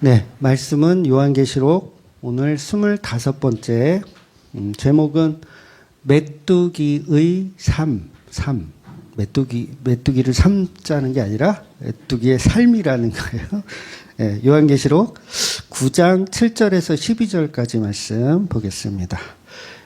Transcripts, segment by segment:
네, 말씀은 요한계시록 오늘 25번째, 제목은 메뚜기의 삶. 메뚜기를 삶자는 게 아니라 메뚜기의 삶이라는 거예요. 네, 요한계시록 9장 7절에서 12절까지 말씀 보겠습니다.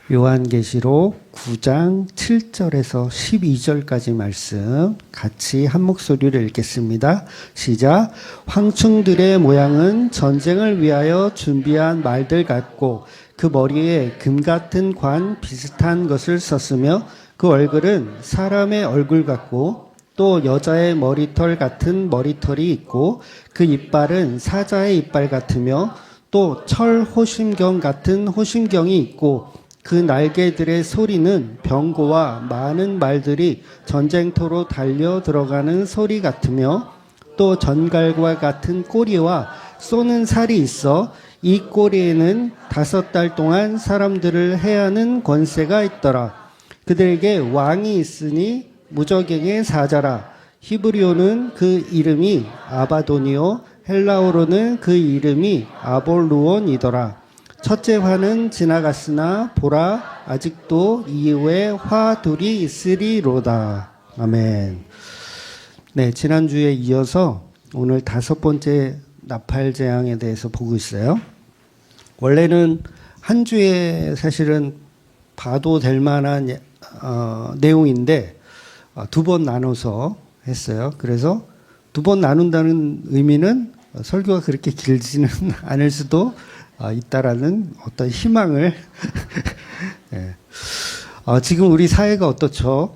요한계시록 9장 7절에서 12절까지 말씀 같이 한 목소리로 읽겠습니다. 시작. 황충들의 모양은 전쟁을 위하여 준비한 말들 같고 그 머리에 금 같은 관 비슷한 것을 썼으며 그 얼굴은 사람의 얼굴 같고 또 여자의 머리털 같은 머리털이 있고 그 이빨은 사자의 이빨 같으며 또 철 호심경 같은 호심경이 있고 그 날개들의 소리는 병고와 많은 말들이 전쟁터로 달려 들어가는 소리 같으며 또 전갈과 같은 꼬리와 쏘는 살이 있어 이 꼬리에는 5달 동안 사람들을 해하는 권세가 있더라. 그들에게 왕이 있으니 무저갱의 사자라. 히브리어는 그 이름이 아바돈이요 헬라어로는 그 이름이 아볼루온이더라. 첫째 화는 지나갔으나 보라 아직도 이후에 화 둘이 있으리로다. 아멘. 네, 지난주에 이어서 오늘 5번째 나팔 재앙에 대해서 보고 있어요. 원래는 한 주에 사실은 봐도 될 만한 내용인데 2번 나눠서 했어요. 그래서 2번 나눈다는 의미는 설교가 그렇게 길지는 않을 수도 있다라는 어떤 희망을 네. 지금 우리 사회가 어떻죠?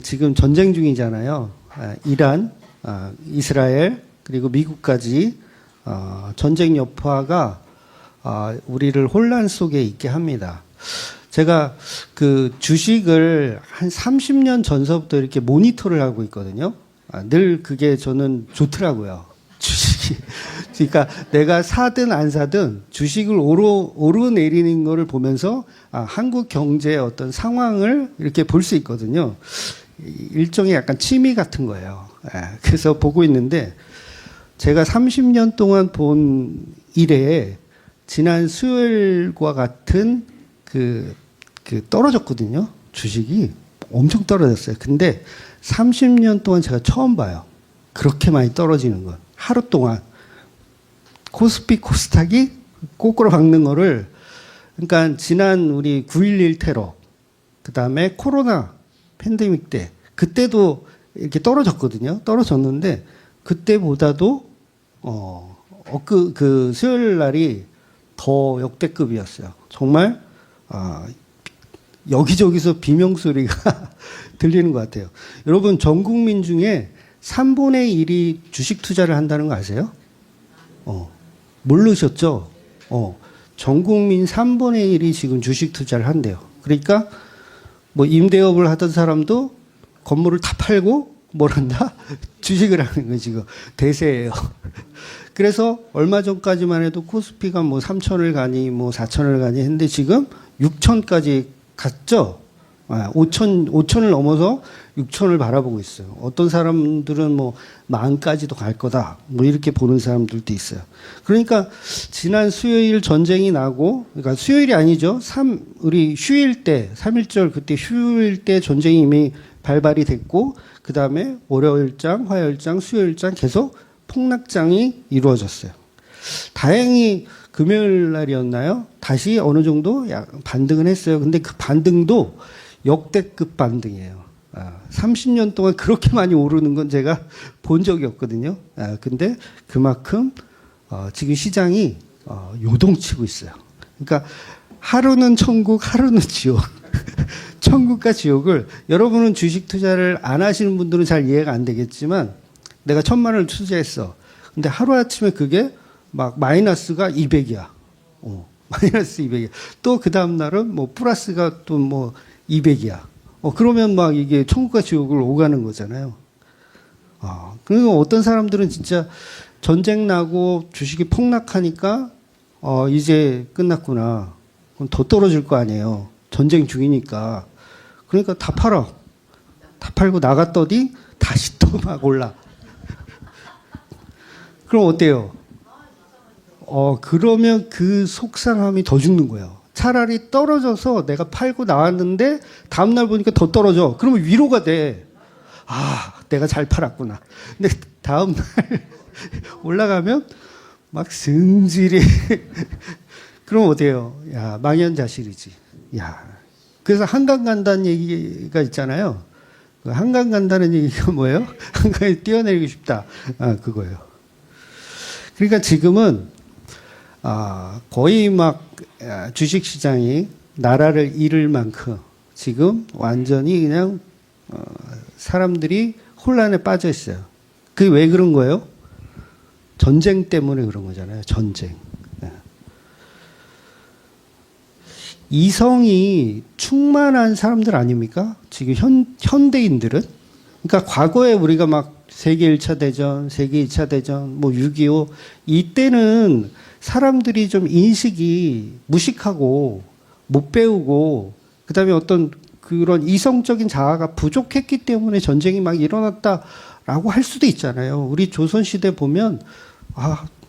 지금 전쟁 중이잖아요. 이란, 이스라엘 그리고 미국까지 전쟁 여파가 우리를 혼란 속에 있게 합니다. 제가 그 주식을 한 30년 전서부터 이렇게 모니터를 하고 있거든요. 늘 그게 저는 좋더라고요. 주식이. 그러니까 내가 사든 안 사든 주식을 오르내리는 거를 보면서 한국 경제의 어떤 상황을 이렇게 볼 수 있거든요. 일종의 약간 취미 같은 거예요. 그래서 보고 있는데 제가 30년 동안 본 일에 지난 수요일과 같은 그 떨어졌거든요. 주식이 엄청 떨어졌어요. 근데 30년 동안 제가 처음 봐요. 그렇게 많이 떨어지는 건. 하루 동안. 코스피 코스닥이 꼬꾸로 박는 거를, 그러니까 지난 우리 9.11 테러, 그 다음에 코로나 팬데믹 때, 그때도 이렇게 떨어졌거든요. 떨어졌는데, 그때보다도, 그 수요일 날이 더 역대급이었어요. 정말, 여기저기서 비명소리가 들리는 것 같아요. 여러분, 전 국민 중에 3분의 1이 주식 투자를 한다는 거 아세요? 모르셨죠? 전 국민 3분의 1이 지금 주식 투자를 한대요. 그러니까 뭐 임대업을 하던 사람도 건물을 다 팔고 뭘 한다? 주식을 하는 거예요, 지금. 대세예요. 그래서 얼마 전까지만 해도 코스피가 뭐 3천을 가니 뭐 4천을 가니 했는데 지금 6천까지 갔죠? 5천을 넘어서 6천을 바라보고 있어요. 어떤 사람들은 뭐 10,000까지도 갈 거다. 뭐 이렇게 보는 사람들도 있어요. 그러니까 지난 수요일 전쟁이 나고, 그러니까 수요일이 아니죠. 우리 휴일 때, 3.1절 그때 휴일 때 전쟁이 이미 발발이 됐고, 그 다음에 월요일장, 화요일장, 수요일장 계속 폭락장이 이루어졌어요. 다행히 금요일 날이었나요? 다시 어느 정도 반등은 했어요. 근데 그 반등도 역대급 반등이에요. 30년 동안 그렇게 많이 오르는 건 제가 본 적이 없거든요. 근데 그만큼 지금 시장이 요동치고 있어요. 그러니까 하루는 천국, 하루는 지옥. 천국과 지옥을, 여러분은 주식 투자를 안 하시는 분들은 잘 이해가 안 되겠지만, 내가 1,000,000원을 투자했어. 근데 하루아침에 그게 막 마이너스가 200이야. 마이너스 200이야. 또 그 다음날은 뭐 플러스가 또 뭐 200이야. 그러면 막 이게 천국과 지옥을 오가는 거잖아요. 그리고 어떤 사람들은 진짜 전쟁 나고 주식이 폭락하니까, 이제 끝났구나. 그럼 더 떨어질 거 아니에요. 전쟁 중이니까. 그러니까 다 팔아. 다 팔고 나갔더니 다시 또 막 올라. 그럼 어때요? 그러면 그 속상함이 더 죽는 거예요. 차라리 떨어져서 내가 팔고 나왔는데 다음날 보니까 더 떨어져. 그러면 위로가 돼. 아, 내가 잘 팔았구나. 근데 다음날 올라가면 막 승질이. 그럼 어때요? 야, 망연자실이지. 야. 그래서 한강 간다는 얘기가 있잖아요. 그 한강 간다는 얘기가 뭐예요? 한강에 뛰어내리고 싶다. 아, 그거예요. 그러니까 지금은 거의 막 주식시장이 나라를 잃을 만큼 지금 완전히 그냥 사람들이 혼란에 빠져 있어요. 그게 왜 그런 거예요? 전쟁 때문에 그런 거잖아요. 전쟁. 이성이 충만한 사람들 아닙니까? 지금 현대인들은? 그러니까 과거에 우리가 막 세계 1차 대전, 세계 2차 대전, 뭐 6.25 이때는 사람들이 좀 인식이 무식하고 못 배우고 그다음에 어떤 그런 이성적인 자아가 부족했기 때문에 전쟁이 막 일어났다라고 할 수도 있잖아요. 우리 조선시대 보면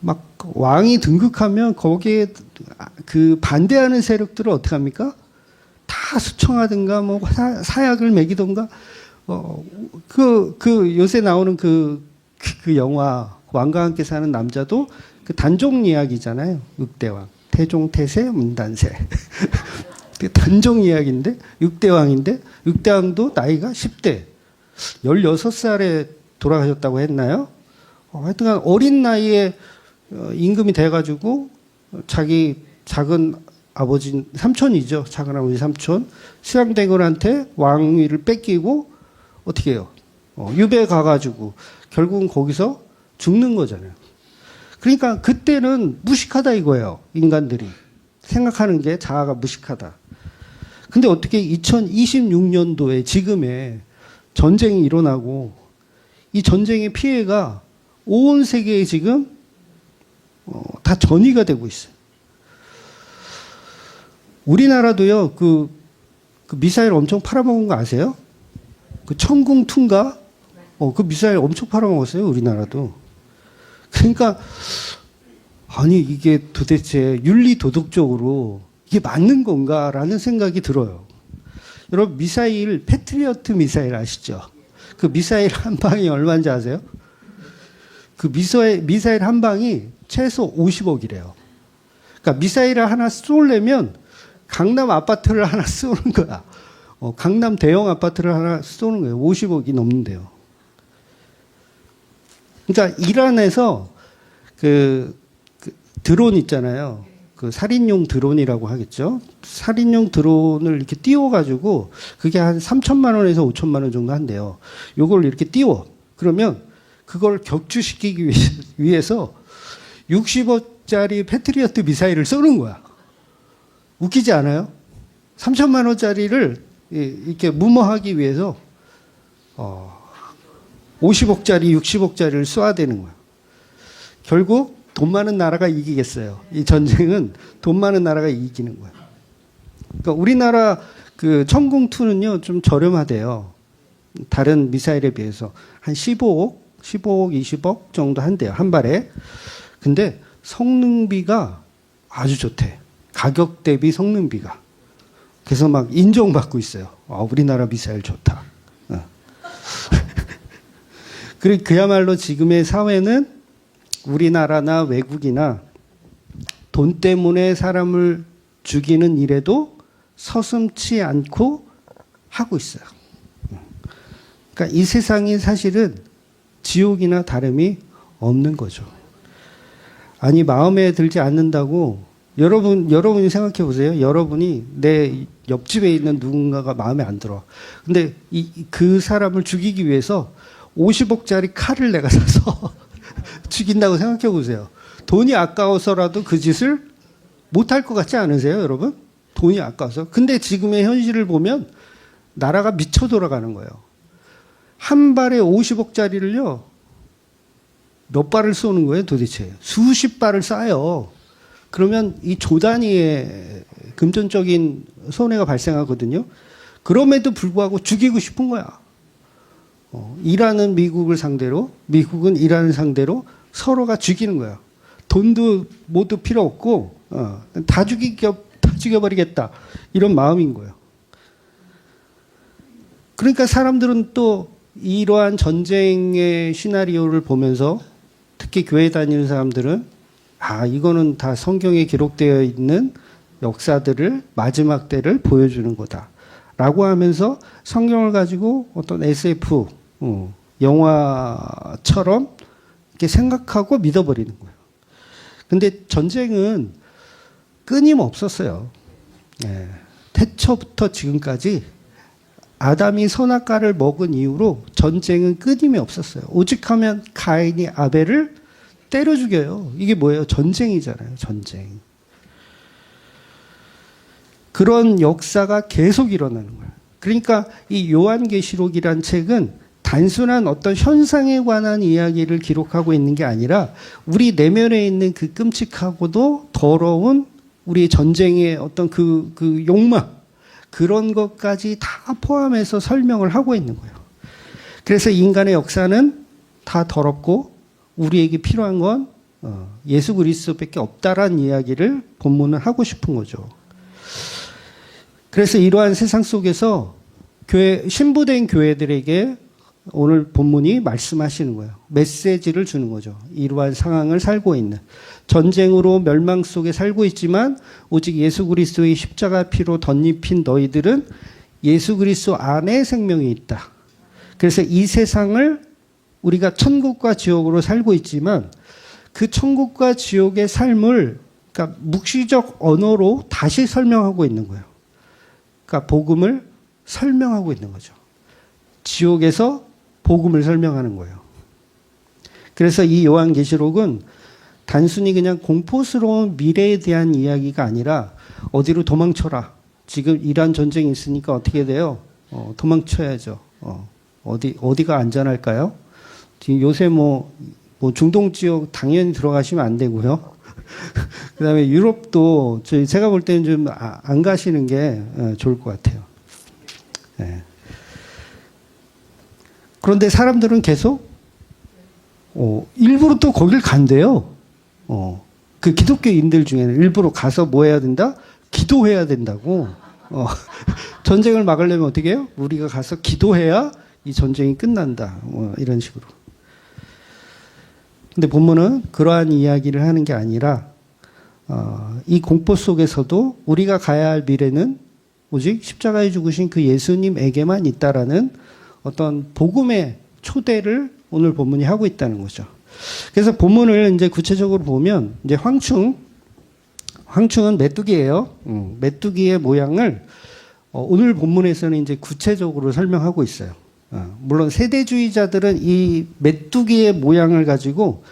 막 왕이 등극하면 거기에 그 반대하는 세력들을 어떻게 합니까? 다 수청하든가 뭐 사약을 먹이던가 요새 나오는 그 영화 왕과 함께 사는 남자도 그 단종 이야기잖아요. 늑대왕, 태종, 태세, 문단세. 단종 이야기인데 늑대왕인데 늑대왕도 나이가 10대, 16살에 돌아가셨다고 했나요? 하여튼간 어린 나이에 임금이 돼가지고 자기 작은 아버지 삼촌이죠. 작은 아버지 삼촌 수양대군한테 왕위를 뺏기고 어떻게 해요? 유배 가가지고 결국은 거기서 죽는 거잖아요. 그러니까 그때는 무식하다 이거예요. 인간들이 생각하는 게 자아가 무식하다. 근데 어떻게 2026년도에 지금의 전쟁이 일어나고 이 전쟁의 피해가 온 세계에 지금 다 전이가 되고 있어요. 우리나라도요, 그 미사일 엄청 팔아먹은 거 아세요? 그 천궁2인가? 그 미사일 엄청 팔아먹었어요, 우리나라도. 그러니까, 아니, 이게 도대체 윤리 도덕적으로 이게 맞는 건가라는 생각이 들어요. 여러분, 미사일, 패트리어트 미사일 아시죠? 그 미사일 한 방이 얼마인지 아세요? 그 미사일 한 방이 최소 50억이래요. 그러니까 미사일을 하나 쏘려면 강남 아파트를 하나 쏘는 거야. 강남 대형 아파트를 하나 쏘는 거예요. 50억이 넘는데요. 그러니까 이란에서 그 드론 있잖아요. 그 살인용 드론이라고 하겠죠. 살인용 드론을 이렇게 띄워가지고 그게 한 3천만 원에서 5천만 원 정도 한대요. 요걸 이렇게 띄워. 그러면 그걸 격추시키기 위해서 60억짜리 패트리어트 미사일을 쏘는 거야. 웃기지 않아요? 3천만 원짜리를 이렇게 무모하기 위해서 50억짜리, 60억짜리를 쏴야 되는 거야. 결국 돈 많은 나라가 이기겠어요. 이 전쟁은 돈 많은 나라가 이기는 거야. 그러니까 우리나라 그 천궁2는요, 좀 저렴하대요. 다른 미사일에 비해서. 한 15억, 20억 정도 한대요. 한 발에. 근데 성능비가 아주 좋대. 가격 대비 성능비가. 그래서 막 인정받고 있어요. 우리나라 미사일 좋다. 그야말로 지금의 사회는 우리나라나 외국이나 돈 때문에 사람을 죽이는 일에도 서슴지 않고 하고 있어요. 그러니까 이 세상이 사실은 지옥이나 다름이 없는 거죠. 아니, 마음에 들지 않는다고 여러분이 생각해 보세요. 여러분이 내 옆집에 있는 누군가가 마음에 안 들어. 근데 그 사람을 죽이기 위해서 50억짜리 칼을 내가 사서 죽인다고 생각해 보세요. 돈이 아까워서라도 그 짓을 못할 것 같지 않으세요, 여러분? 돈이 아까워서. 근데 지금의 현실을 보면 나라가 미쳐 돌아가는 거예요. 한 발에 50억짜리를요, 몇 발을 쏘는 거예요, 도대체? 수십 발을 쏴요. 그러면 이 조 단위의 금전적인 손해가 발생하거든요. 그럼에도 불구하고 죽이고 싶은 거야. 이란은 미국을 상대로, 미국은 이란을 상대로 서로가 죽이는 거야. 돈도 모두 필요 없고 다 죽여버리겠다 이런 마음인 거예요. 그러니까 사람들은 또 이러한 전쟁의 시나리오를 보면서 특히 교회 다니는 사람들은 이거는 다 성경에 기록되어 있는 역사들을 마지막 때를 보여주는 거다라고 하면서 성경을 가지고 어떤 SF 영화처럼 이렇게 생각하고 믿어버리는 거예요. 근데 전쟁은 끊임없었어요. 태초부터 지금까지 아담이 선악과를 먹은 이후로 전쟁은 끊임이 없었어요. 오직하면 가인이 아벨을 때려 죽여요. 이게 뭐예요? 전쟁이잖아요. 전쟁. 그런 역사가 계속 일어나는 거예요. 그러니까 이 요한계시록이란 책은 단순한 어떤 현상에 관한 이야기를 기록하고 있는 게 아니라 우리 내면에 있는 그 끔찍하고도 더러운 우리 전쟁의 어떤 그 욕망, 그런 것까지 다 포함해서 설명을 하고 있는 거예요. 그래서 인간의 역사는 다 더럽고 우리에게 필요한 건 예수 그리스도밖에 없다라는 이야기를 본문은 하고 싶은 거죠. 그래서 이러한 세상 속에서 신부된 교회들에게 오늘 본문이 말씀하시는 거예요. 메시지를 주는 거죠. 이러한 상황을 살고 있는. 전쟁으로 멸망 속에 살고 있지만 오직 예수 그리스도의 십자가 피로 덧입힌 너희들은 예수 그리스도 안에 생명이 있다. 그래서 이 세상을 우리가 천국과 지옥으로 살고 있지만 그 천국과 지옥의 삶을 그러니까 묵시적 언어로 다시 설명하고 있는 거예요. 그러니까 복음을 설명하고 있는 거죠. 지옥에서 복음을 설명하는 거예요. 그래서 이 요한계시록은 단순히 그냥 공포스러운 미래에 대한 이야기가 아니라 어디로 도망쳐라. 지금 이란 전쟁이 있으니까 어떻게 돼요? 도망쳐야죠. 어디가 안전할까요? 지금 요새 뭐 중동 지역 당연히 들어가시면 안 되고요. 그 다음에 유럽도 제가 볼 때는 좀 안 가시는 게 좋을 것 같아요. 네. 그런데 사람들은 계속 일부러 또 거길 간대요. 그 기독교인들 중에는 일부러 가서 뭐 해야 된다? 기도해야 된다고. 전쟁을 막으려면 어떻게 해요? 우리가 가서 기도해야 이 전쟁이 끝난다. 이런 식으로. 근데 본문은 그러한 이야기를 하는 게 아니라 이 공포 속에서도 우리가 가야 할 미래는 오직 십자가에 죽으신 그 예수님에게만 있다라는 어떤 복음의 초대를 오늘 본문이 하고 있다는 거죠. 그래서 본문을 이제 구체적으로 보면 이제 황충은 메뚜기예요. 메뚜기의 모양을 오늘 본문에서는 이제 구체적으로 설명하고 있어요. 물론 세대주의자들은 이 메뚜기의 모양을 가지고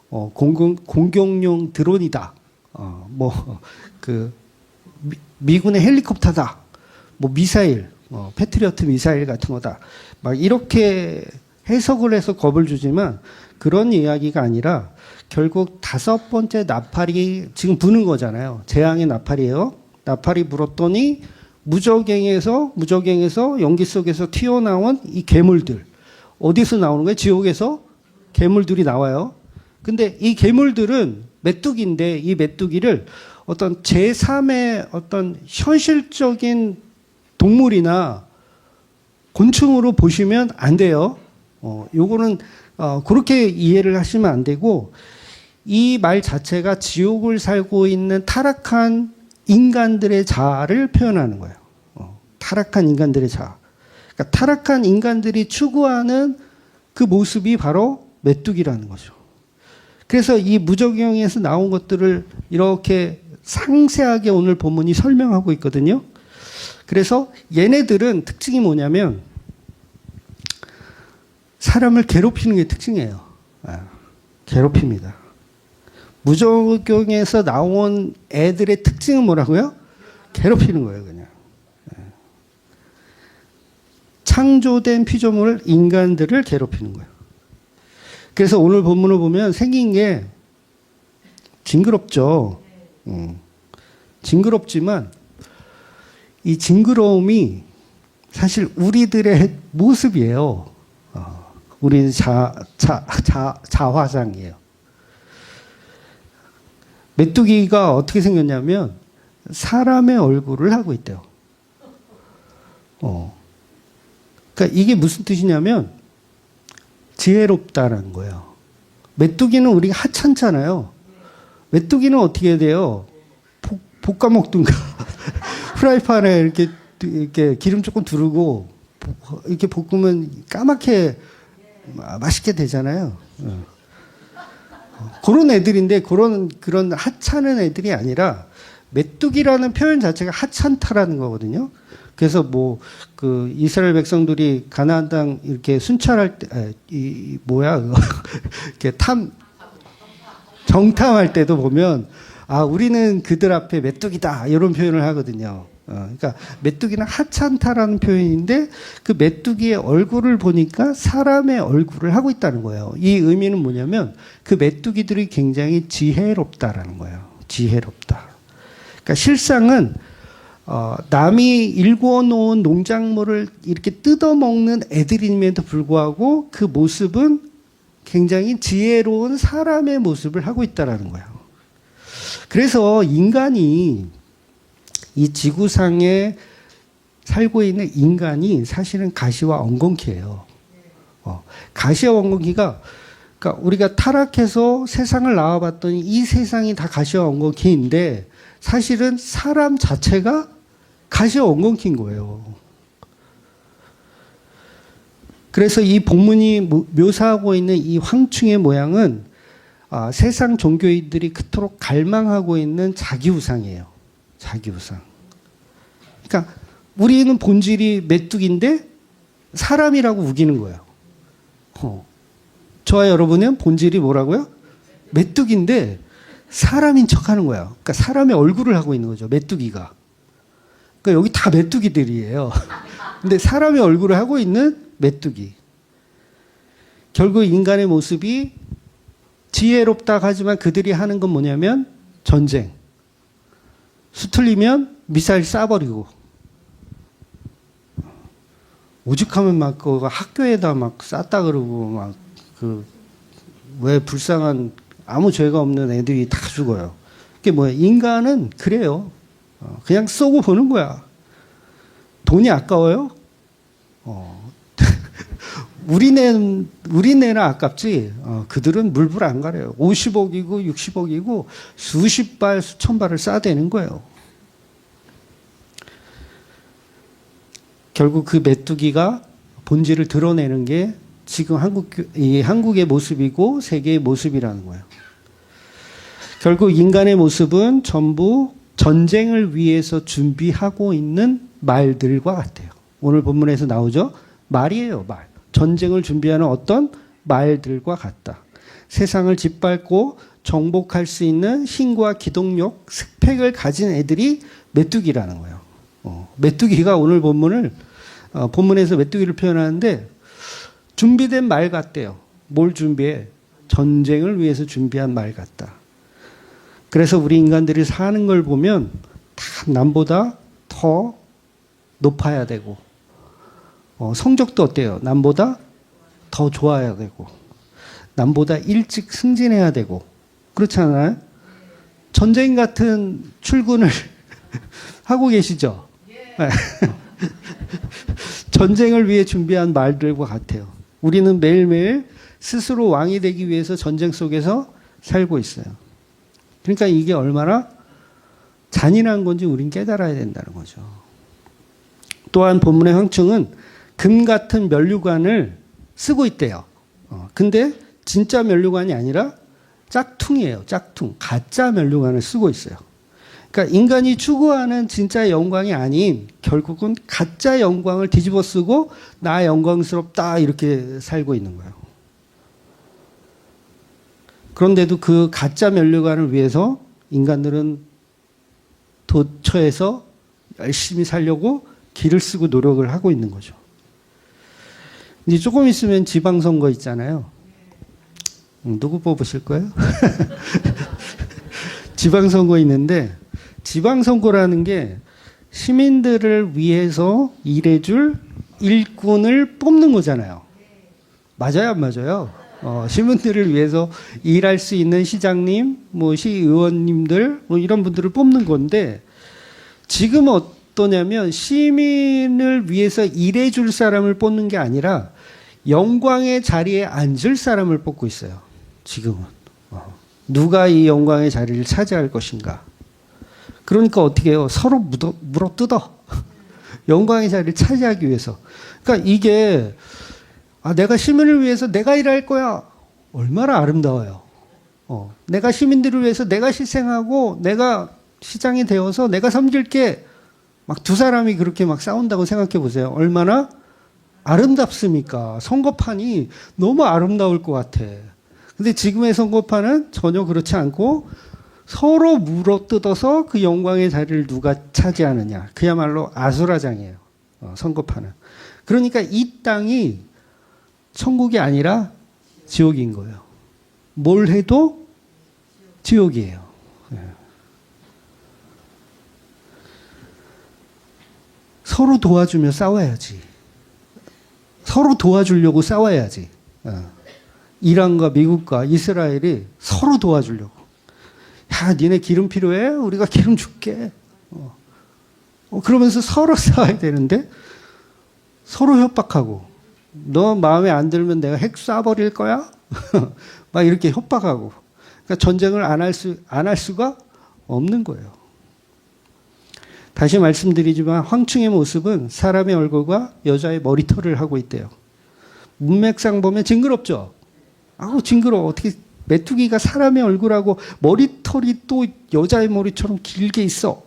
공격용 드론이다. 미군의 헬리콥터다. 미사일, 패트리어트 미사일 같은 거다. 막 이렇게 해석을 해서 겁을 주지만 그런 이야기가 아니라 결국 5번째 나팔이 지금 부는 거잖아요. 재앙의 나팔이에요. 나팔이 불었더니 무저갱에서 연기 속에서 튀어나온 이 괴물들. 어디서 나오는 거예요? 지옥에서 괴물들이 나와요. 근데 이 괴물들은 메뚜기인데 이 메뚜기를 어떤 제3의 어떤 현실적인 동물이나 곤충으로 보시면 안 돼요. 요거는 그렇게 이해를 하시면 안 되고 이 말 자체가 지옥을 살고 있는 타락한 인간들의 자아를 표현하는 거예요. 타락한 인간들의 자아. 그러니까 타락한 인간들이 추구하는 그 모습이 바로 메뚜기라는 거죠. 그래서 이 무적경에서 나온 것들을 이렇게 상세하게 오늘 본문이 설명하고 있거든요. 그래서 얘네들은 특징이 뭐냐면 사람을 괴롭히는 게 특징이에요. 괴롭힙니다. 무적경에서 나온 애들의 특징은 뭐라고요? 괴롭히는 거예요, 그냥. 창조된 피조물 인간들을 괴롭히는 거예요. 그래서 오늘 본문을 보면 생긴 게 징그럽죠. 징그럽지만 이 징그러움이 사실 우리들의 모습이에요. 우리는 자화상이에요. 메뚜기가 어떻게 생겼냐면 사람의 얼굴을 하고 있대요. 그러니까 이게 무슨 뜻이냐면 지혜롭다라는 거예요. 메뚜기는 우리가 하찮잖아요. 메뚜기는 어떻게 해야 돼요? 볶아 먹든가 프라이팬에 이렇게 기름 조금 두르고 이렇게 볶으면 까맣게 맛있게 되잖아요. 그런 애들인데 그런 하찮은 애들이 아니라 메뚜기라는 표현 자체가 하찮다라는 거거든요. 그래서 그 이스라엘 백성들이 가나안 땅 이렇게 순찰할 때, 이렇게 정탐할 때도 보면, 우리는 그들 앞에 메뚜기다, 이런 표현을 하거든요. 그러니까 메뚜기는 하찮다라는 표현인데 그 메뚜기의 얼굴을 보니까 사람의 얼굴을 하고 있다는 거예요. 이 의미는 뭐냐면 그 메뚜기들이 굉장히 지혜롭다라는 거예요. 지혜롭다. 그러니까 실상은 남이 일구어 놓은 농작물을 이렇게 뜯어먹는 애들임에도 불구하고 그 모습은 굉장히 지혜로운 사람의 모습을 하고 있다는 거예요. 그래서 인간이 이 지구상에 살고 있는 인간이 사실은 가시와 엉겅퀴예요. 가시와 엉겅퀴가 그러니까 우리가 타락해서 세상을 나와봤더니 이 세상이 다 가시와 엉겅퀴인데 사실은 사람 자체가 가시와 엉겅퀴인 거예요. 그래서 이 본문이 묘사하고 있는 이 황충의 모양은 세상 종교인들이 그토록 갈망하고 있는 자기우상이에요. 자기우상. 그러니까 우리는 본질이 메뚜기인데 사람이라고 우기는 거예요. 저와 여러분은 본질이 뭐라고요? 메뚜기인데 사람인 척하는 거예요. 그러니까 사람의 얼굴을 하고 있는 거죠. 메뚜기가. 그러니까 여기 다 메뚜기들이에요. 근데 사람의 얼굴을 하고 있는 메뚜기. 결국 인간의 모습이 지혜롭다 하지만 그들이 하는 건 뭐냐면 전쟁. 수틀리면 미사일 쏴버리고. 오죽하면 막 학교에다 막 쐈다 그러고 왜 불쌍한 아무 죄가 없는 애들이 다 죽어요. 그게 뭐야? 인간은 그래요. 그냥 쏘고 보는 거야. 돈이 아까워요? 우리네는 아깝지. 그들은 물불 안 가려요. 50억이고 60억이고 수십 발, 수천 발을 쏴대는 거예요. 결국 그 메뚜기가 본질을 드러내는 게 지금 한국의 모습이고 세계의 모습이라는 거예요. 결국 인간의 모습은 전부 전쟁을 위해서 준비하고 있는 말들과 같아요. 오늘 본문에서 나오죠? 말이에요, 말. 전쟁을 준비하는 어떤 말들과 같다. 세상을 짓밟고 정복할 수 있는 힘과 기동력, 스펙을 가진 애들이 메뚜기라는 거예요. 메뚜기가 오늘 본문에서 메뚜기를 표현하는데 준비된 말 같대요. 뭘 준비해? 전쟁을 위해서 준비한 말 같다. 그래서 우리 인간들이 사는 걸 보면 다 남보다 더 높아야 되고 성적도 어때요? 남보다 더 좋아야 되고 남보다 일찍 승진해야 되고 그렇잖아요? 전쟁 같은 출근을 하고 계시죠? 네. 전쟁을 위해 준비한 말들과 같아요. 우리는 매일매일 스스로 왕이 되기 위해서 전쟁 속에서 살고 있어요. 그러니까 이게 얼마나 잔인한 건지 우린 깨달아야 된다는 거죠. 또한 본문의 황충은 금 같은 면류관을 쓰고 있대요. 근데 진짜 면류관이 아니라 짝퉁이에요. 짝퉁. 가짜 면류관을 쓰고 있어요. 그러니까 인간이 추구하는 진짜 영광이 아닌 결국은 가짜 영광을 뒤집어 쓰고 나 영광스럽다 이렇게 살고 있는 거예요. 그런데도 그 가짜 면류관을 위해서 인간들은 도처에서 열심히 살려고 기를 쓰고 노력을 하고 있는 거죠. 이제 조금 있으면 지방선거 있잖아요. 누구 뽑으실 거예요? 지방선거 있는데 지방선거라는 게 시민들을 위해서 일해줄 일꾼을 뽑는 거잖아요. 맞아요, 안 맞아요? 시민들을 위해서 일할 수 있는 시장님, 뭐 시의원님들, 뭐 이런 분들을 뽑는 건데 지금 어떠냐면 시민을 위해서 일해줄 사람을 뽑는 게 아니라 영광의 자리에 앉을 사람을 뽑고 있어요. 지금은. 누가 이 영광의 자리를 차지할 것인가. 그러니까 어떻게 해요? 서로 물어뜯어. 영광의 자리를 차지하기 위해서. 그러니까 이게 내가 시민을 위해서 내가 일할 거야. 얼마나 아름다워요. 내가 시민들을 위해서 내가 희생하고 내가 시장이 되어서 내가 섬길게. 막 두 사람이 그렇게 막 싸운다고 생각해 보세요. 얼마나 아름답습니까? 선거판이 너무 아름다울 것 같아. 근데 지금의 선거판은 전혀 그렇지 않고 서로 물어뜯어서 그 영광의 자리를 누가 차지하느냐. 그야말로 아수라장이에요. 선거판은. 그러니까 이 땅이 천국이 아니라 지옥인 거예요. 뭘 해도 지옥이에요. 서로 도와주며 싸워야지. 서로 도와주려고 싸워야지. 이란과 미국과 이스라엘이 서로 도와주려고. 야, 니네 기름 필요해? 우리가 기름 줄게. 그러면서 서로 싸워야 되는데 서로 협박하고 너 마음에 안 들면 내가 핵 쏴버릴 거야? 막 이렇게 협박하고. 그러니까 전쟁을 안 할 수가 없는 거예요. 다시 말씀드리지만 황충의 모습은 사람의 얼굴과 여자의 머리털을 하고 있대요. 문맥상 보면 징그럽죠? 아우 징그러워. 어떻게 메뚜기가 사람의 얼굴하고 머리털이 또 여자의 머리처럼 길게 있어.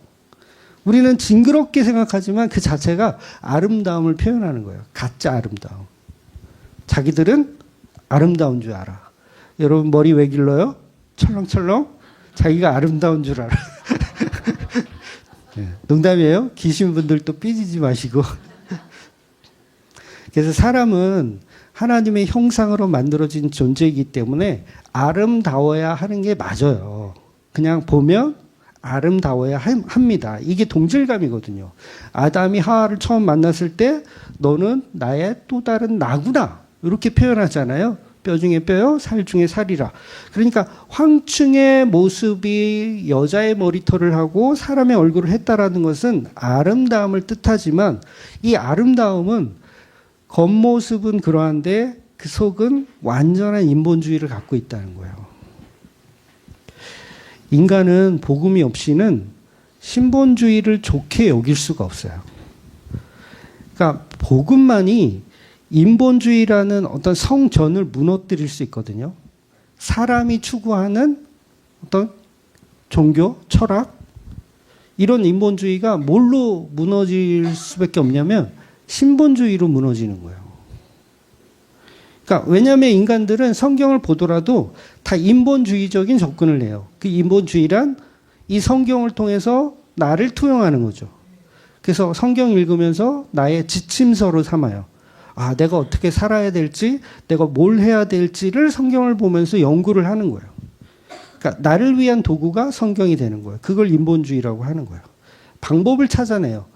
우리는 징그럽게 생각하지만 그 자체가 아름다움을 표현하는 거예요. 가짜 아름다움. 자기들은 아름다운 줄 알아. 여러분 머리 왜 길러요? 철렁철렁? 자기가 아름다운 줄 알아. 네, 농담이에요. 귀신분들도 삐지지 마시고. 그래서 사람은 하나님의 형상으로 만들어진 존재이기 때문에 아름다워야 하는 게 맞아요. 그냥 보면 아름다워야 합니다. 이게 동질감이거든요. 아담이 하와를 처음 만났을 때 너는 나의 또 다른 나구나. 이렇게 표현하잖아요. 뼈 중에 뼈요, 살 중에 살이라. 그러니까 황충의 모습이 여자의 머리털을 하고 사람의 얼굴을 했다라는 것은 아름다움을 뜻하지만 이 아름다움은 겉모습은 그러한데 그 속은 완전한 인본주의를 갖고 있다는 거예요. 인간은 복음이 없이는 신본주의를 좋게 여길 수가 없어요. 그러니까 복음만이 인본주의라는 어떤 성전을 무너뜨릴 수 있거든요. 사람이 추구하는 어떤 종교, 철학, 이런 인본주의가 뭘로 무너질 수밖에 없냐면 신본주의로 무너지는 거예요. 그러니까 왜냐하면 인간들은 성경을 보더라도 다 인본주의적인 접근을 해요. 그 인본주의란 이 성경을 통해서 나를 투영하는 거죠. 그래서 성경 읽으면서 나의 지침서로 삼아요. 아, 내가 어떻게 살아야 될지, 내가 뭘 해야 될지를 성경을 보면서 연구를 하는 거예요. 그러니까 나를 위한 도구가 성경이 되는 거예요. 그걸 인본주의라고 하는 거예요. 방법을 찾아내요.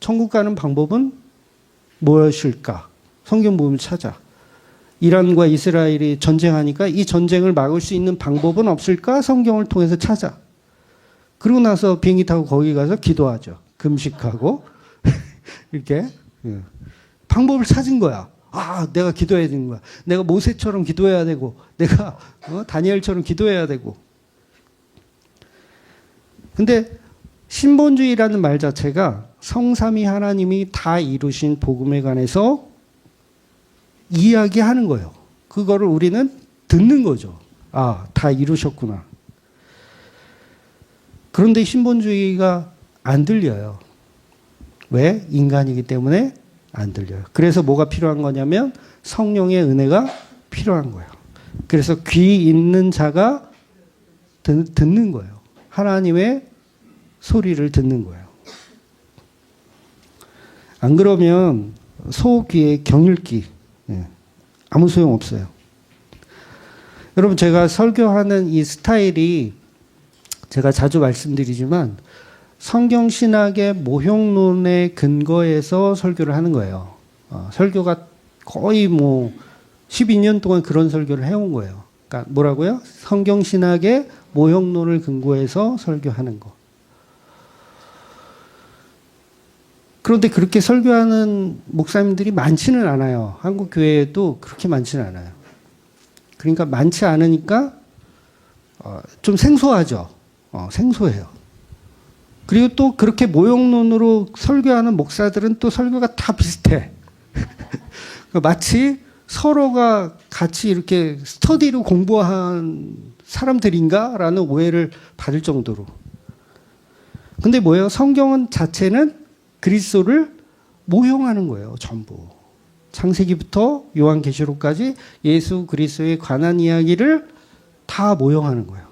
천국 가는 방법은 무엇일까? 성경 보면 찾아. 이란과 이스라엘이 전쟁하니까 이 전쟁을 막을 수 있는 방법은 없을까? 성경을 통해서 찾아. 그러고 나서 비행기 타고 거기 가서 기도하죠. 금식하고 이렇게. 방법을 찾은 거야. 아, 내가 기도해야 되는 거야. 내가 모세처럼 기도해야 되고, 내가 다니엘처럼 기도해야 되고. 근데 신본주의라는 말 자체가 성삼위 하나님이 다 이루신 복음에 관해서 이야기하는 거예요. 그거를 우리는 듣는 거죠. 아, 다 이루셨구나. 그런데 신본주의가 안 들려요. 왜? 인간이기 때문에 안 들려요. 그래서 뭐가 필요한 거냐면 성령의 은혜가 필요한 거예요. 그래서 귀 있는 자가 듣는 거예요. 하나님의 소리를 듣는 거예요. 안 그러면 소귀에 경읽기 아무 소용 없어요. 여러분 제가 설교하는 이 스타일이 제가 자주 말씀드리지만 성경신학의 모형론에 근거해서 설교를 하는 거예요. 설교가 거의 뭐 12년 동안 그런 설교를 해온 거예요. 그러니까 뭐라고요? 성경신학의 모형론을 근거해서 설교하는 거. 그런데 그렇게 설교하는 목사님들이 많지는 않아요. 한국 교회에도 그렇게 많지는 않아요. 그러니까 많지 않으니까 좀 생소하죠. 생소해요. 그리고 또 그렇게 모형론으로 설교하는 목사들은 또 설교가 다 비슷해. 마치 서로가 같이 이렇게 스터디로 공부한 사람들인가라는 오해를 받을 정도로. 근데 뭐예요? 성경은 자체는 그리스도를 모형하는 거예요. 전부. 창세기부터 요한계시록까지 예수 그리스도에 관한 이야기를 다 모형하는 거예요.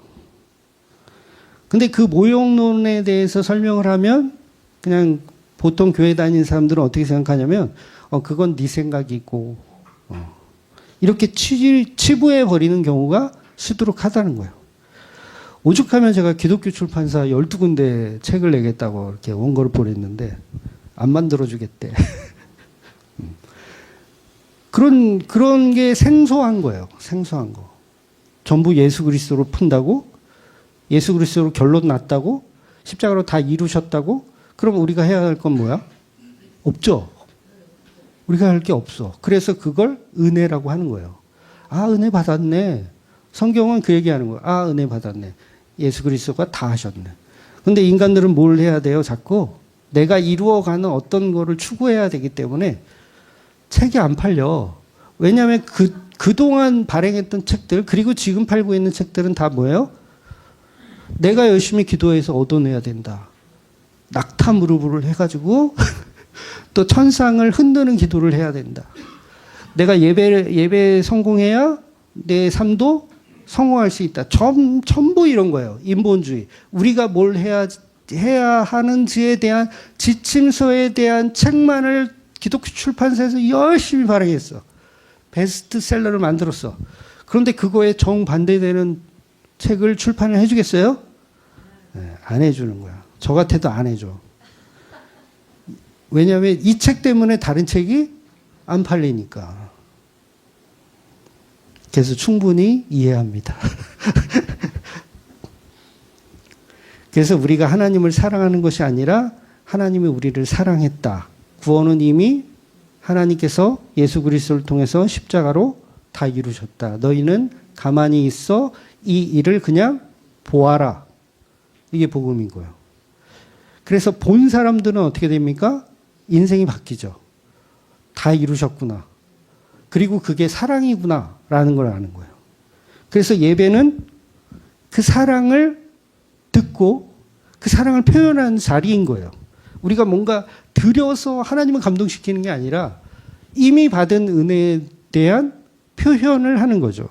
근데 그 모형론에 대해서 설명을 하면 그냥 보통 교회 다니는 사람들은 어떻게 생각하냐면 그건 네 생각이고 이렇게 치부해 버리는 경우가 수두룩하다는 거예요. 오죽하면 제가 기독교 출판사 12군데 책을 내겠다고 이렇게 원고를 보냈는데 안 만들어주겠대. 그런 게 생소한 거예요. 생소한 거. 전부 예수 그리스도로 푼다고? 예수 그리스도로 결론 났다고? 십자가로 다 이루셨다고? 그럼 우리가 해야 할 건 뭐야? 없죠. 우리가 할 게 없어. 그래서 그걸 은혜라고 하는 거예요. 아, 은혜 받았네. 성경은 그 얘기하는 거예요. 아, 은혜 받았네. 예수 그리스도가 다 하셨네. 근데 인간들은 뭘 해야 돼요? 자꾸 내가 이루어가는 어떤 거를 추구해야 되기 때문에 책이 안 팔려. 왜냐하면 그동안 발행했던 책들 그리고 지금 팔고 있는 책들은 다 뭐예요? 내가 열심히 기도해서 얻어내야 된다. 낙타 무릎을 해가지고 또 천상을 흔드는 기도를 해야 된다. 내가 예배 성공해야 내 삶도 성공할 수 있다. 전부 이런 거예요. 인본주의. 우리가 뭘 해야 하는지에 대한 지침서에 대한 책만을 기독교 출판사에서 열심히 발행했어. 베스트셀러를 만들었어. 그런데 그거에 정반대되는 책을 출판을 해주겠어요? 네, 안 해주는 거야. 저 같아도 안 해줘. 왜냐하면 이 책 때문에 다른 책이 안 팔리니까. 그래서 충분히 이해합니다. 그래서 우리가 하나님을 사랑하는 것이 아니라 하나님이 우리를 사랑했다. 구원은 이미 하나님께서 예수 그리스도를 통해서 십자가로 다 이루셨다. 너희는 가만히 있어 이 일을 그냥 보아라. 이게 복음인 거예요. 그래서 본 사람들은 어떻게 됩니까? 인생이 바뀌죠. 다 이루셨구나. 그리고 그게 사랑이구나 라는 걸 아는 거예요. 그래서 예배는 그 사랑을 듣고 그 사랑을 표현하는 자리인 거예요. 우리가 뭔가 들여서 하나님을 감동시키는 게 아니라 이미 받은 은혜에 대한 표현을 하는 거죠.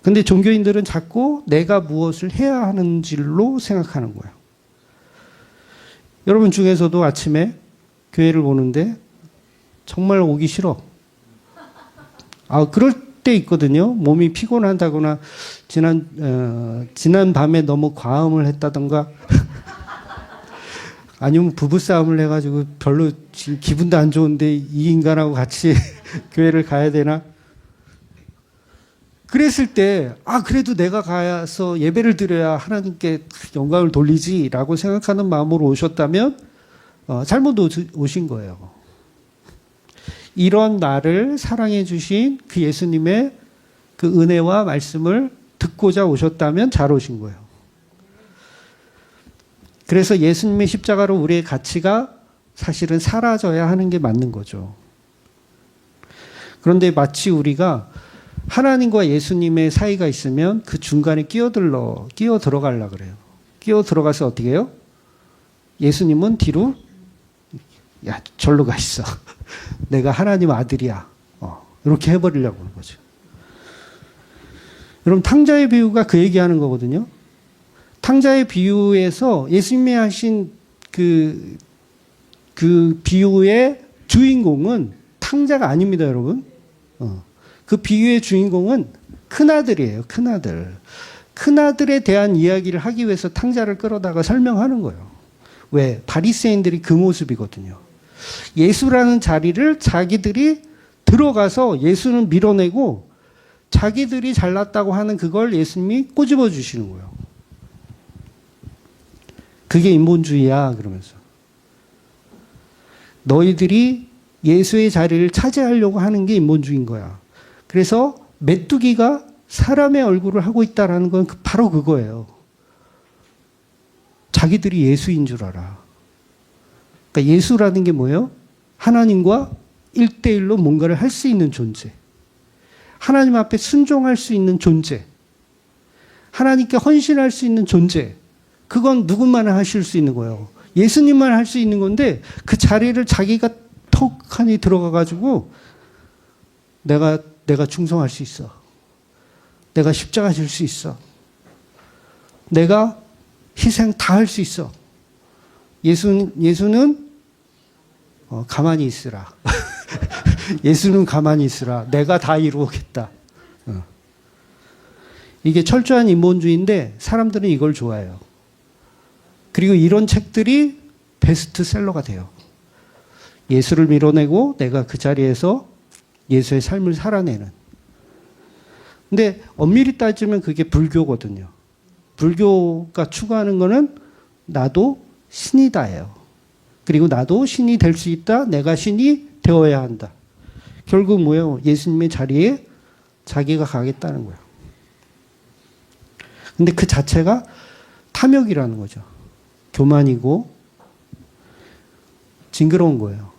근데 종교인들은 자꾸 내가 무엇을 해야 하는지로 생각하는 거예요. 여러분 중에서도 아침에 교회를 오는데 정말 오기 싫어. 그럴 때 있거든요. 몸이 피곤하다거나 지난 밤에 너무 과음을 했다던가 아니면 부부싸움을 해가지고 별로 지금 기분도 안 좋은데 이 인간하고 같이 교회를 가야 되나? 그랬을 때 그래도 내가 가서 예배를 드려야 하나님께 영광을 돌리지라고 생각하는 마음으로 오셨다면 잘못 오신 거예요. 이런 나를 사랑해 주신 그 예수님의 그 은혜와 말씀을 듣고자 오셨다면 잘 오신 거예요. 그래서 예수님의 십자가로 우리의 가치가 사실은 사라져야 하는 게 맞는 거죠. 그런데 마치 우리가 하나님과 예수님의 사이가 있으면 그 중간에 끼어 들어가려고 그래요. 끼어 들어가서 어떻게 해요? 예수님은 뒤로 야, 절로 가 있어. 내가 하나님 아들이야. 이렇게 해버리려고 하는 거죠. 여러분, 탕자의 비유가 그 얘기하는 거거든요. 탕자의 비유에서 예수님이 하신 그 비유의 주인공은 탕자가 아닙니다, 여러분. 그 비유의 주인공은 큰아들이에요, 큰아들. 큰아들에 대한 이야기를 하기 위해서 탕자를 끌어다가 설명하는 거예요. 왜? 바리새인들이 그 모습이거든요. 예수라는 자리를 자기들이 들어가서 예수는 밀어내고 자기들이 잘났다고 하는 그걸 예수님이 꼬집어 주시는 거예요. 그게 인본주의야 그러면서. 너희들이 예수의 자리를 차지하려고 하는 게 인본주의인 거야. 그래서 메뚜기가 사람의 얼굴을 하고 있다는 건 바로 그거예요. 자기들이 예수인 줄 알아. 그러니까 예수라는 게 뭐예요? 하나님과 1대1로 뭔가를 할 수 있는 존재. 하나님 앞에 순종할 수 있는 존재. 하나님께 헌신할 수 있는 존재. 그건 누구만 하실 수 있는 거예요. 예수님만 할 수 있는 건데 그 자리를 자기가 턱하니 들어가가지고 내가 충성할 수 있어. 내가 십자가 질 수 있어. 내가 희생 다 할 수 있어. 예수는 가만히 있으라. 예수는 가만히 있으라. 내가 다 이루겠다. 이게 철저한 인본주의인데 사람들은 이걸 좋아해요. 그리고 이런 책들이 베스트셀러가 돼요. 예수를 밀어내고 내가 그 자리에서 예수의 삶을 살아내는. 근데 엄밀히 따지면 그게 불교거든요. 불교가 추구하는 거는 나도 신이다예요. 그리고 나도 신이 될 수 있다. 내가 신이 되어야 한다. 결국 뭐예요? 예수님의 자리에 자기가 가겠다는 거예요. 근데 그 자체가 탐욕이라는 거죠. 교만이고 징그러운 거예요.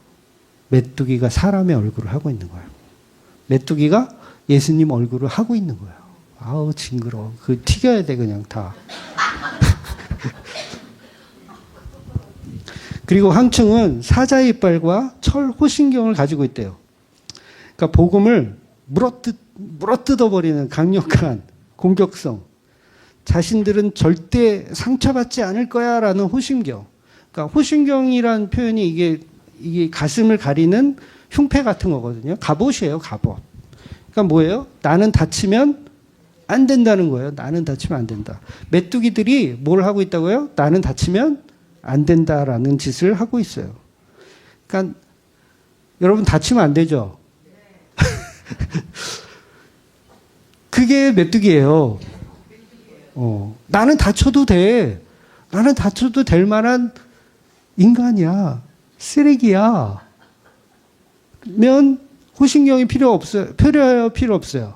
메뚜기가 사람의 얼굴을 하고 있는 거예요. 메뚜기가 예수님 얼굴을 하고 있는 거예요. 아우 징그러워. 그 튀겨야 돼 그냥 다. 그리고 황충은 사자의 이빨과 철 호신경을 가지고 있대요. 그러니까 복음을 물어뜯어버리는 강력한 공격성. 자신들은 절대 상처받지 않을 거야 라는 호신경. 그러니까 호신경이라는 표현이 이게 가슴을 가리는 흉패 같은 거거든요. 갑옷이에요, 갑옷. 그러니까 뭐예요? 나는 다치면 안 된다는 거예요. 나는 다치면 안 된다. 메뚜기들이 뭘 하고 있다고요? 나는 다치면 안 된다라는 짓을 하고 있어요. 그러니까 여러분 다치면 안 되죠? 그게 메뚜기예요. 나는 다쳐도 돼. 나는 다쳐도 될 만한 인간이야. 쓰레기야. 면 호신경이 필요 없어요. 필요 없어요.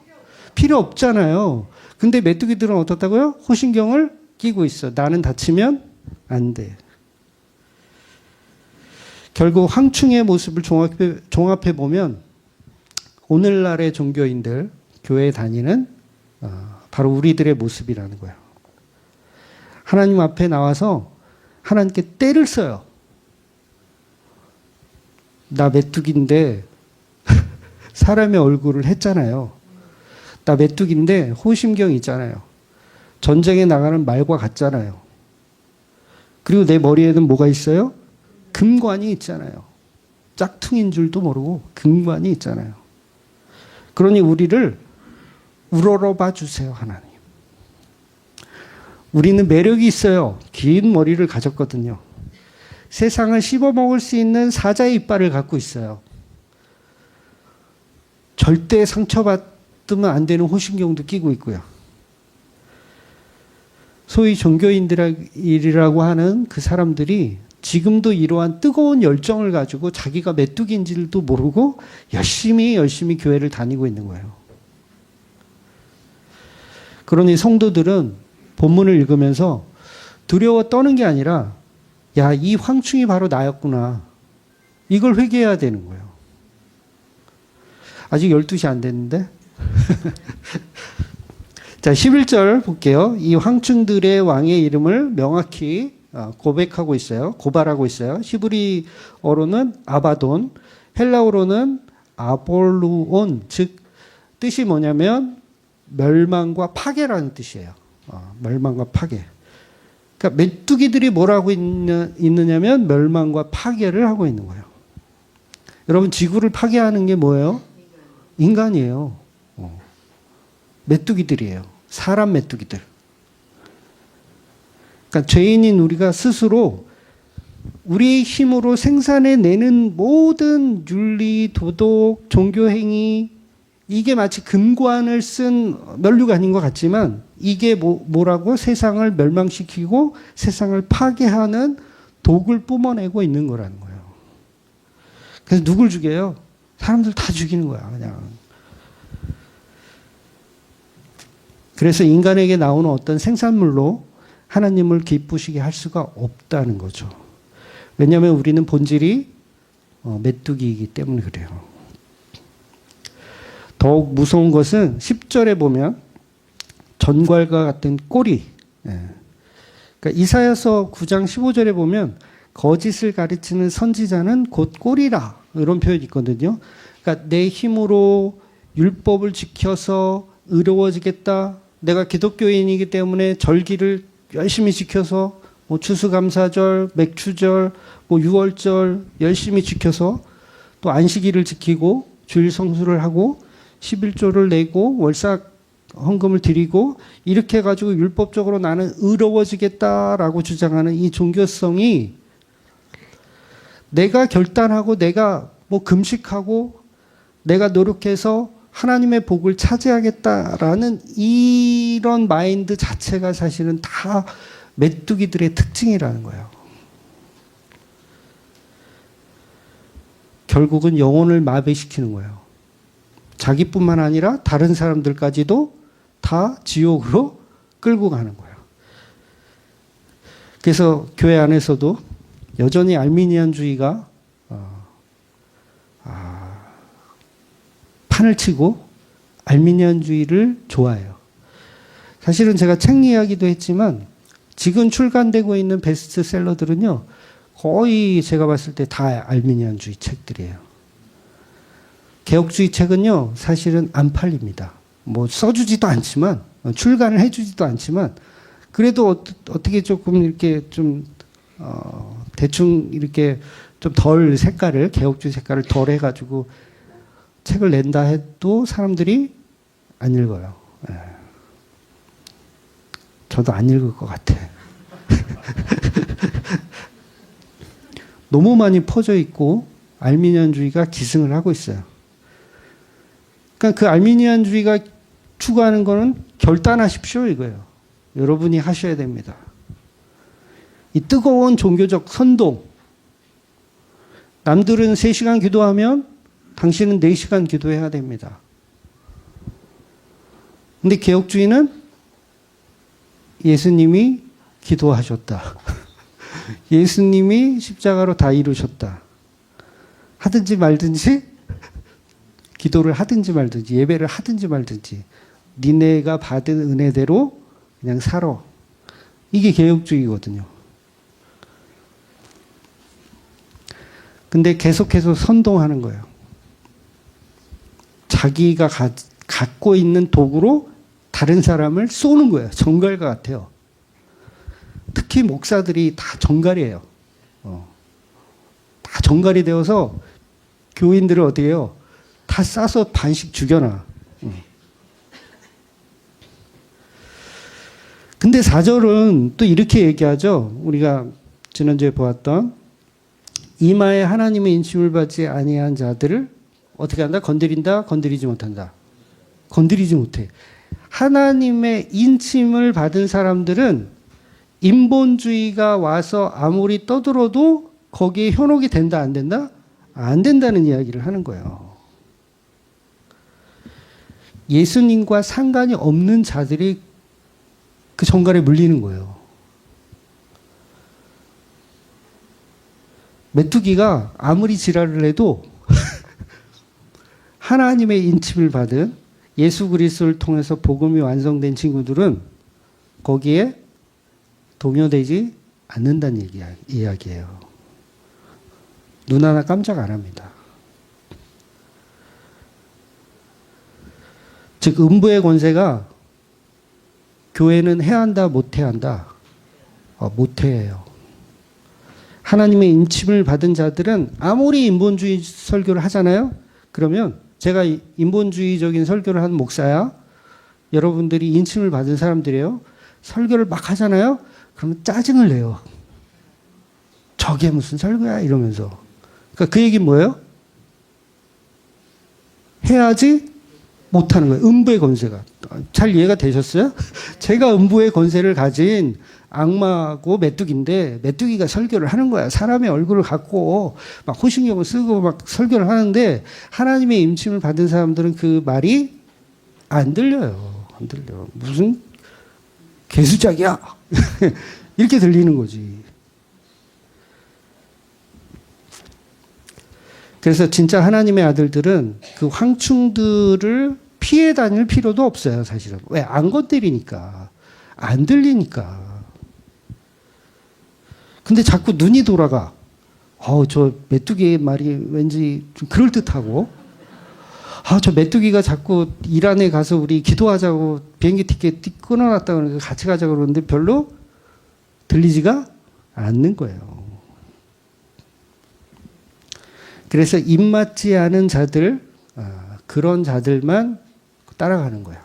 필요 없잖아요. 근데 메뚜기들은 어떻다고요? 호신경을 끼고 있어. 나는 다치면 안 돼. 결국 황충의 모습을 종합해 보면 오늘날의 종교인들, 교회에 다니는 바로 우리들의 모습이라는 거예요. 하나님 앞에 나와서 하나님께 떼를 써요. 나 메뚜기인데 사람의 얼굴을 했잖아요. 나 메뚜기인데 호심경 있잖아요. 전쟁에 나가는 말과 같잖아요. 그리고 내 머리에는 뭐가 있어요? 금관이 있잖아요. 짝퉁인 줄도 모르고 금관이 있잖아요. 그러니 우리를 우러러봐 주세요, 하나님. 우리는 매력이 있어요. 긴 머리를 가졌거든요. 세상을 씹어먹을 수 있는 사자의 이빨을 갖고 있어요. 절대 상처받으면 안 되는 호신경도 끼고 있고요. 소위 종교인들이라고 하는 그 사람들이 지금도 이러한 뜨거운 열정을 가지고 자기가 메뚜기인지도 모르고 열심히 교회를 다니고 있는 거예요. 그러니 성도들은 본문을 읽으면서 두려워 떠는 게 아니라 야, 이 황충이 바로 나였구나. 이걸 회개해야 되는 거예요. 아직 12시 안 됐는데. 자, 11절 볼게요. 이 황충들의 왕의 이름을 명확히 고백하고 있어요. 고발하고 있어요. 히브리어로는 아바돈, 헬라어로는 아볼루온, 즉 뜻이 뭐냐면 멸망과 파괴라는 뜻이에요. 멸망과 파괴. 그러니까 메뚜기들이 뭘 하고 있느냐면 멸망과 파괴를 하고 있는 거예요. 여러분 지구를 파괴하는 게 뭐예요? 인간이에요. 메뚜기들이에요. 사람 메뚜기들. 그러니까 죄인인 우리가 스스로 우리의 힘으로 생산해내는 모든 윤리, 도덕, 종교행위, 이게 마치 금관을 쓴 면류관인 것 같지만 이게 뭐라고 세상을 멸망시키고 세상을 파괴하는 독을 뿜어내고 있는 거라는 거예요. 그래서 누굴 죽여요? 사람들 다 죽이는 거야, 그냥. 그래서 인간에게 나오는 어떤 생산물로 하나님을 기쁘시게 할 수가 없다는 거죠. 왜냐하면 우리는 본질이 메뚜기이기 때문에 그래요. 더욱 무서운 것은 10절에 보면 전갈과 같은 꼬리. 그러니까 이사야서 9장 15절에 보면 거짓을 가르치는 선지자는 곧 꼬리라 이런 표현이 있거든요. 그러니까 내 힘으로 율법을 지켜서 의로워지겠다. 내가 기독교인이기 때문에 절기를 열심히 지켜서 뭐 추수감사절, 맥추절, 뭐 유월절 열심히 지켜서 또 안식일을 지키고 주일 성수를 하고 11조를 내고 월삭 헌금을 드리고 이렇게 해가지고 율법적으로 나는 의로워지겠다라고 주장하는 이 종교성이 내가 결단하고 내가 뭐 금식하고 내가 노력해서 하나님의 복을 차지하겠다라는 이런 마인드 자체가 사실은 다 메뚜기들의 특징이라는 거예요. 결국은 영혼을 마비시키는 거예요. 자기뿐만 아니라 다른 사람들까지도 다 지옥으로 끌고 가는 거예요. 그래서 교회 안에서도 여전히 알미니안주의가 판을 치고 알미니안주의를 좋아해요. 사실은 제가 책 이야기도 했지만 지금 출간되고 있는 베스트셀러들은요, 거의 제가 봤을 때 다 알미니안주의 책들이에요. 개혁주의 책은요, 사실은 안 팔립니다. 뭐 써주지도 않지만, 출간을 해주지도 않지만, 그래도 어떻게 조금 이렇게 좀, 대충 이렇게 좀 덜 색깔을, 개혁주의 색깔을 덜 해가지고 책을 낸다 해도 사람들이 안 읽어요. 네. 저도 안 읽을 것 같아. 너무 많이 퍼져 있고, 알미니안주의가 기승을 하고 있어요. 그러니까 그 알미니안주의가 추구하는 거는 결단하십시오 이거예요. 여러분이 하셔야 됩니다. 이 뜨거운 종교적 선동. 남들은 3시간 기도하면 당신은 4시간 기도해야 됩니다. 근데 개혁주의는 예수님이 기도하셨다. 예수님이 십자가로 다 이루셨다. 하든지 말든지 기도를 하든지 말든지 예배를 하든지 말든지 니네가 받은 은혜대로 그냥 살아. 이게 개혁주의거든요. 근데 계속해서 선동하는 거예요. 자기가 갖고 있는 도구로 다른 사람을 쏘는 거예요. 정갈과 같아요. 특히 목사들이 다 정갈이에요. 다 정갈이 되어서 교인들을 어떻게 해요? 다 싸서 반씩 죽여놔. 근데 4절은 또 이렇게 얘기하죠. 우리가 지난주에 보았던 이마에 하나님의 인침을 받지 아니한 자들을 어떻게 한다? 건드린다? 건드리지 못한다. 건드리지 못해. 하나님의 인침을 받은 사람들은 인본주의가 와서 아무리 떠들어도 거기에 현혹이 된다, 안 된다? 안 된다는 이야기를 하는 거예요. 예수님과 상관이 없는 자들이 그 정갈에 물리는 거예요. 메뚜기가 아무리 지랄을 해도 하나님의 인침을 받은 예수 그리스도를 통해서 복음이 완성된 친구들은 거기에 동요되지 않는다는 이야기예요. 눈 하나 깜짝 안 합니다. 즉 음부의 권세가 교회는 해야 한다, 못해야 한다? 못해요. 하나님의 인침을 받은 자들은 아무리 인본주의 설교를 하잖아요. 그러면 제가 인본주의적인 설교를 한 목사야. 여러분들이 인침을 받은 사람들이에요. 설교를 막 하잖아요. 그러면 짜증을 내요. 저게 무슨 설교야 이러면서. 그러니까 그 얘기는 뭐예요? 해야지 못하는 거예요. 음부의 권세가. 잘 이해가 되셨어요? 제가 음부의 권세를 가진 악마고 메뚜기인데 메뚜기가 설교를 하는 거야. 사람의 얼굴을 갖고 막 호신경을 쓰고 막 설교를 하는데 하나님의 임침을 받은 사람들은 그 말이 안 들려요. 안 들려. 무슨 개수작이야. 이렇게 들리는 거지. 그래서 진짜 하나님의 아들들은 그 황충들을 피해 다닐 필요도 없어요, 사실은. 왜? 안 건드리니까. 안 들리니까. 근데 자꾸 눈이 돌아가. 저 메뚜기의 말이 왠지 좀 그럴듯하고. 저 메뚜기가 자꾸 이란에 가서 우리 기도하자고 비행기 티켓 끊어놨다 그러니까 같이 가자고 그러는데 별로 들리지가 않는 거예요. 그래서 입맞지 않은 자들, 그런 자들만 따라가는 거예요.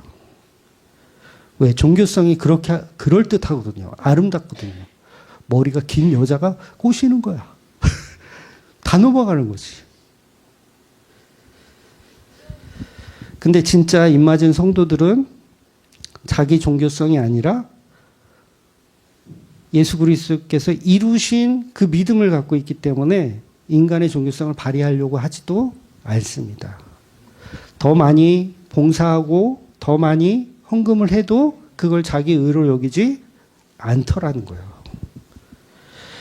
왜? 종교성이 그렇게 그럴듯하거든요. 아름답거든요. 머리가 긴 여자가 꼬시는 거야. 다 넘어가는 거지. 근데 진짜 입맞은 성도들은 자기 종교성이 아니라 예수 그리스도께서 이루신 그 믿음을 갖고 있기 때문에 인간의 종교성을 발휘하려고 하지도 않습니다. 더 많이 봉사하고 더 많이 헌금을 해도 그걸 자기 의로 여기지 않더라는 거예요.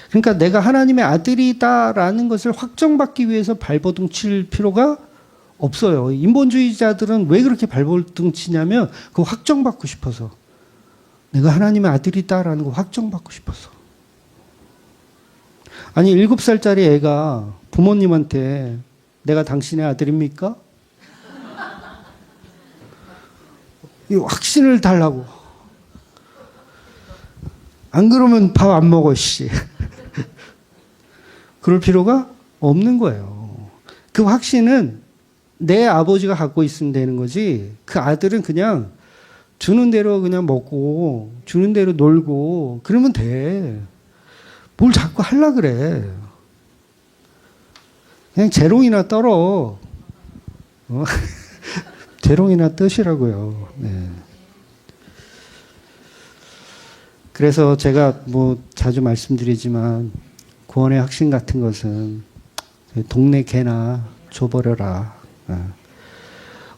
그러니까 내가 하나님의 아들이다라는 것을 확정받기 위해서 발버둥 칠 필요가 없어요. 인본주의자들은 왜 그렇게 발버둥 치냐면 그거 확정받고 싶어서. 내가 하나님의 아들이다라는 거 확정받고 싶어서. 아니 7살짜리 애가 부모님한테 내가 당신의 아들입니까? 이 확신을 달라고. 안 그러면 밥 안 먹어 씨. 그럴 필요가 없는 거예요. 그 확신은 내 아버지가 갖고 있으면 되는 거지. 그 아들은 그냥 주는 대로 그냥 먹고 주는 대로 놀고 그러면 돼. 뭘 자꾸 하려 그래. 그냥 재롱이나 떨어. 재롱이나 뜨시라고요. 네. 그래서 제가 뭐 자주 말씀드리지만 구원의 확신 같은 것은 동네 개나 줘버려라.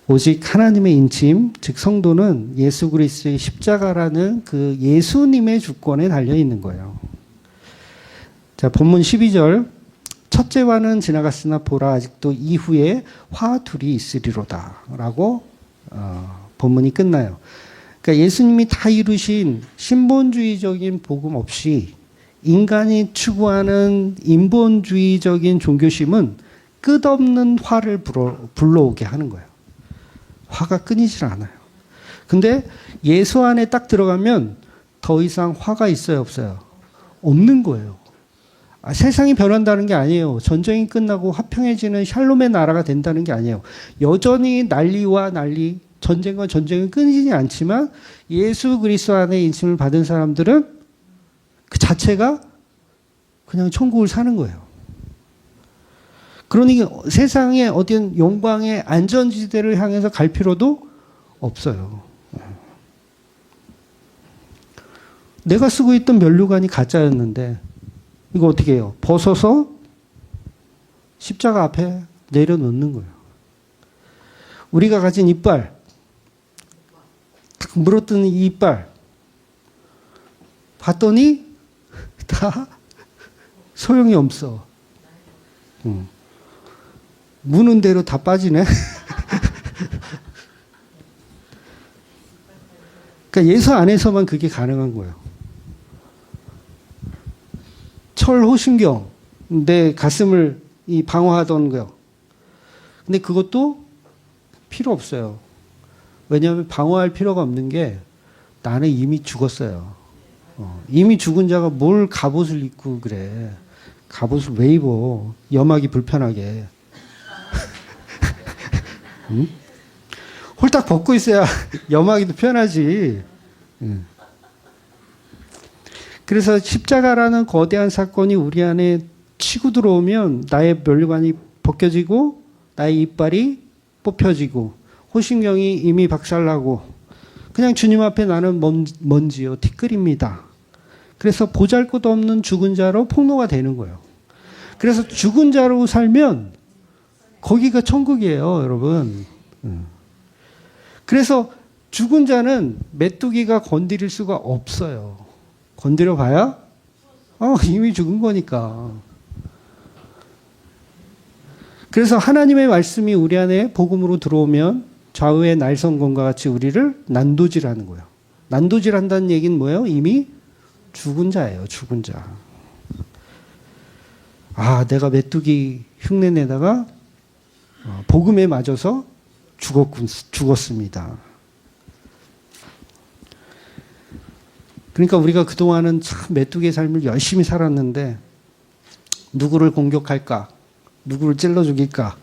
오직 하나님의 인침, 즉 성도는 예수 그리스도의 십자가라는 그 예수님의 주권에 달려 있는 거예요. 자, 본문 12절. 첫째와는 지나갔으나 보라 아직도 이후에 화 둘이 있으리로다 라고 본문이 끝나요. 그러니까 예수님이 다 이루신 신본주의적인 복음 없이 인간이 추구하는 인본주의적인 종교심은 끝없는 화를 불러오게 하는 거예요. 화가 끊이질 않아요. 근데 예수 안에 딱 들어가면 더 이상 화가 있어요, 없어요? 없는 거예요. 세상이 변한다는 게 아니에요. 전쟁이 끝나고 화평해지는 샬롬의 나라가 된다는 게 아니에요. 여전히 난리와 난리, 전쟁과 전쟁은 끊이지 않지만 예수 그리스도 안에 인침을 받은 사람들은 그 자체가 그냥 천국을 사는 거예요. 그러니 세상의 어떤 영광의 안전지대를 향해서 갈 필요도 없어요. 내가 쓰고 있던 면류관이 가짜였는데 이거 어떻게 해요? 벗어서 십자가 앞에 내려놓는 거예요. 우리가 가진 이빨, 딱 물어뜯는 이 이빨 봤더니 다 소용이 없어. 무는 대로 다 빠지네. 그러니까 예수 안에서만 그게 가능한 거예요. 철호신경, 내 가슴을 방어하던 거요. 근데 그것도 필요 없어요. 왜냐하면 방어할 필요가 없는 게 나는 이미 죽었어요. 이미 죽은 자가 뭘 갑옷을 입고 그래. 갑옷을 왜 입어? 염하기 불편하게. 응? 홀딱 벗고 있어야 염하기도 편하지. 그래서 십자가라는 거대한 사건이 우리 안에 치고 들어오면 나의 멸관이 벗겨지고 나의 이빨이 뽑혀지고 호신경이 이미 박살나고 그냥 주님 앞에 나는 먼지요 티끌입니다. 그래서 보잘것없는 죽은 자로 폭로가 되는 거예요. 그래서 죽은 자로 살면 거기가 천국이에요, 여러분. 그래서 죽은 자는 메뚜기가 건드릴 수가 없어요. 건드려 봐야 이미 죽은 거니까. 그래서 하나님의 말씀이 우리 안에 복음으로 들어오면 좌우의 날성검과 같이 우리를 난도질하는 거예요. 난도질한다는 얘기는 뭐예요? 이미 죽은 자예요. 죽은 자. 내가 메뚜기 흉내내다가 복음에 맞아서 죽었습니다. 그러니까 우리가 그동안은 참 메뚜기의 삶을 열심히 살았는데 누구를 공격할까? 누구를 찔러 죽일까?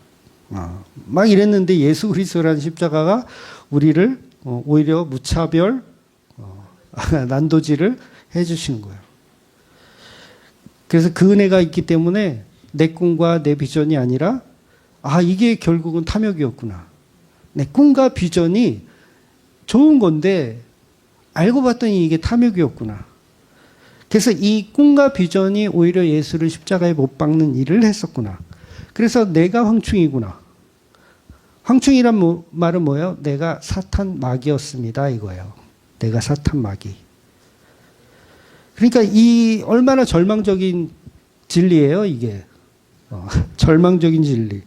막 이랬는데 예수 그리스도라는 십자가가 우리를 오히려 무차별 난도질을 해주시는 거예요. 그래서 그 은혜가 있기 때문에 내 꿈과 내 비전이 아니라 이게 결국은 탐욕이었구나. 내 꿈과 비전이 좋은 건데 알고 봤더니 이게 탐욕이었구나. 그래서 이 꿈과 비전이 오히려 예수를 십자가에 못 박는 일을 했었구나. 그래서 내가 황충이구나. 황충이란 말은 뭐예요? 내가 사탄 마귀였습니다. 이거예요. 내가 사탄 마귀. 그러니까 이 얼마나 절망적인 진리예요, 이게. 절망적인 진리.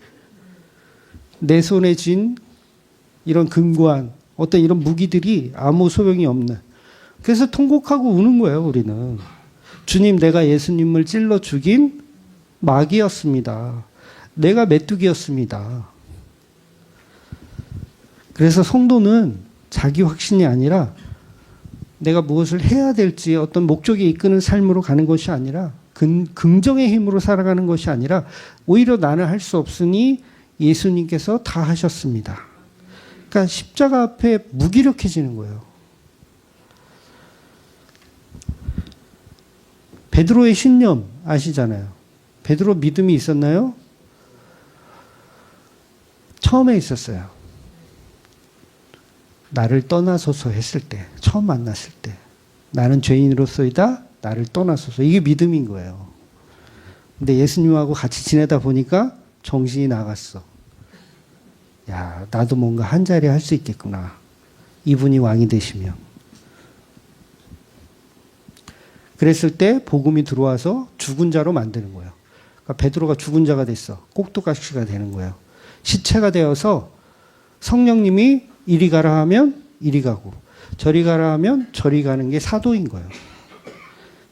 내 손에 쥔 이런 금관, 어떤 이런 무기들이 아무 소용이 없는. 그래서 통곡하고 우는 거예요, 우리는. 주님, 내가 예수님을 찔러 죽인 마귀였습니다. 내가 메뚜기였습니다. 그래서 성도는 자기 확신이 아니라 내가 무엇을 해야 될지 어떤 목적에 이끄는 삶으로 가는 것이 아니라 긍정의 힘으로 살아가는 것이 아니라 오히려 나는 할 수 없으니 예수님께서 다 하셨습니다. 그러니까 십자가 앞에 무기력해지는 거예요. 베드로의 신념 아시잖아요. 베드로 믿음이 있었나요? 처음에 있었어요. 나를 떠나소서 했을 때, 처음 만났을 때, 나는 죄인으로서이다, 나를 떠나소서. 이게 믿음인 거예요. 근데 예수님하고 같이 지내다 보니까 정신이 나갔어. 야, 나도 뭔가 한 자리 할 수 있겠구나. 이분이 왕이 되시면. 그랬을 때 복음이 들어와서 죽은 자로 만드는 거예요. 그러니까 베드로가 죽은 자가 됐어. 꼭두각시가 되는 거예요. 시체가 되어서 성령님이 이리 가라 하면 이리 가고 저리 가라 하면 저리 가는 게 사도인 거예요.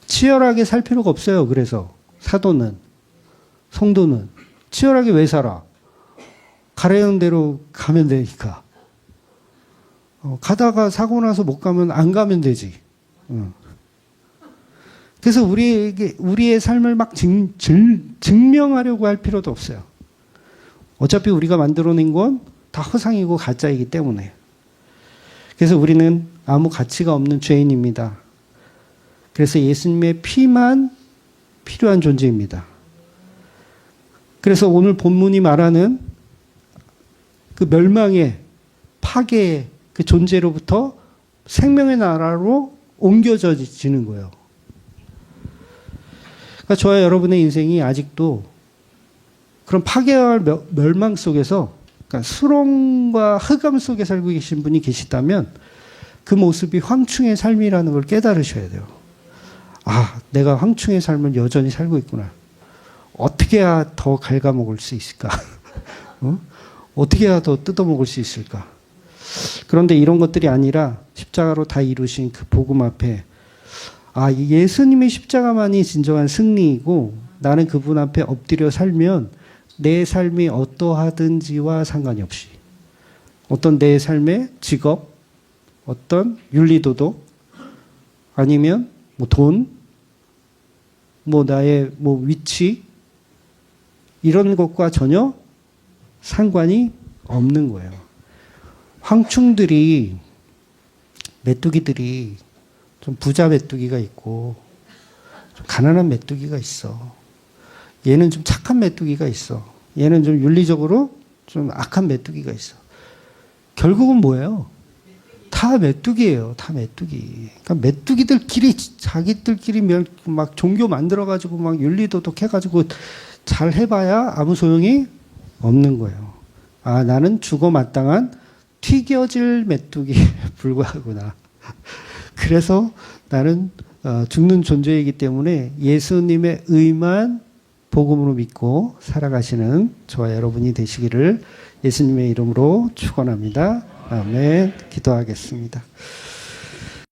치열하게 살 필요가 없어요. 그래서 사도는, 성도는 치열하게 왜 살아? 가라는 대로 가면 되니까. 가다가 사고 나서 못 가면 안 가면 되지. 그래서 우리의 삶을 막 증명하려고 할 필요도 없어요. 어차피 우리가 만들어낸 건 다 허상이고 가짜이기 때문에. 그래서 우리는 아무 가치가 없는 죄인입니다. 그래서 예수님의 피만 필요한 존재입니다. 그래서 오늘 본문이 말하는 그 멸망의 파괴의 그 존재로부터 생명의 나라로 옮겨지는 거예요. 그러니까 저와 여러분의 인생이 아직도 그런 파괴와 멸망 속에서, 그러니까 수렁과 흑암 속에 살고 계신 분이 계시다면 그 모습이 황충의 삶이라는 걸 깨달으셔야 돼요. 내가 황충의 삶을 여전히 살고 있구나. 어떻게 해야 더 갉아먹을 수 있을까? 어떻게 해야 더 뜯어먹을 수 있을까? 그런데 이런 것들이 아니라 십자가로 다 이루신 그 복음 앞에 예수님의 십자가만이 진정한 승리이고 나는 그분 앞에 엎드려 살면 내 삶이 어떠하든지와 상관이 없이 어떤 내 삶의 직업, 어떤 윤리도덕, 아니면 돈, 나의 위치, 이런 것과 전혀 상관이 없는 거예요. 황충들이, 메뚜기들이 좀 부자 메뚜기가 있고 좀 가난한 메뚜기가 있어. 얘는 좀 착한 메뚜기가 있어. 얘는 좀 윤리적으로 좀 악한 메뚜기가 있어. 결국은 뭐예요? 다 메뚜기예요. 다 메뚜기. 그러니까 메뚜기들끼리 자기들끼리 막 종교 만들어가지고 막 윤리도덕 해가지고 잘 해봐야 아무 소용이 없는 거예요. 아, 나는 죽어 마땅한 튀겨질 메뚜기에 불과하구나. 그래서 나는 죽는 존재이기 때문에 예수님의 의만 복음으로 믿고 살아가시는 저와 여러분이 되시기를 예수님의 이름으로 축원합니다. 아멘. 기도하겠습니다.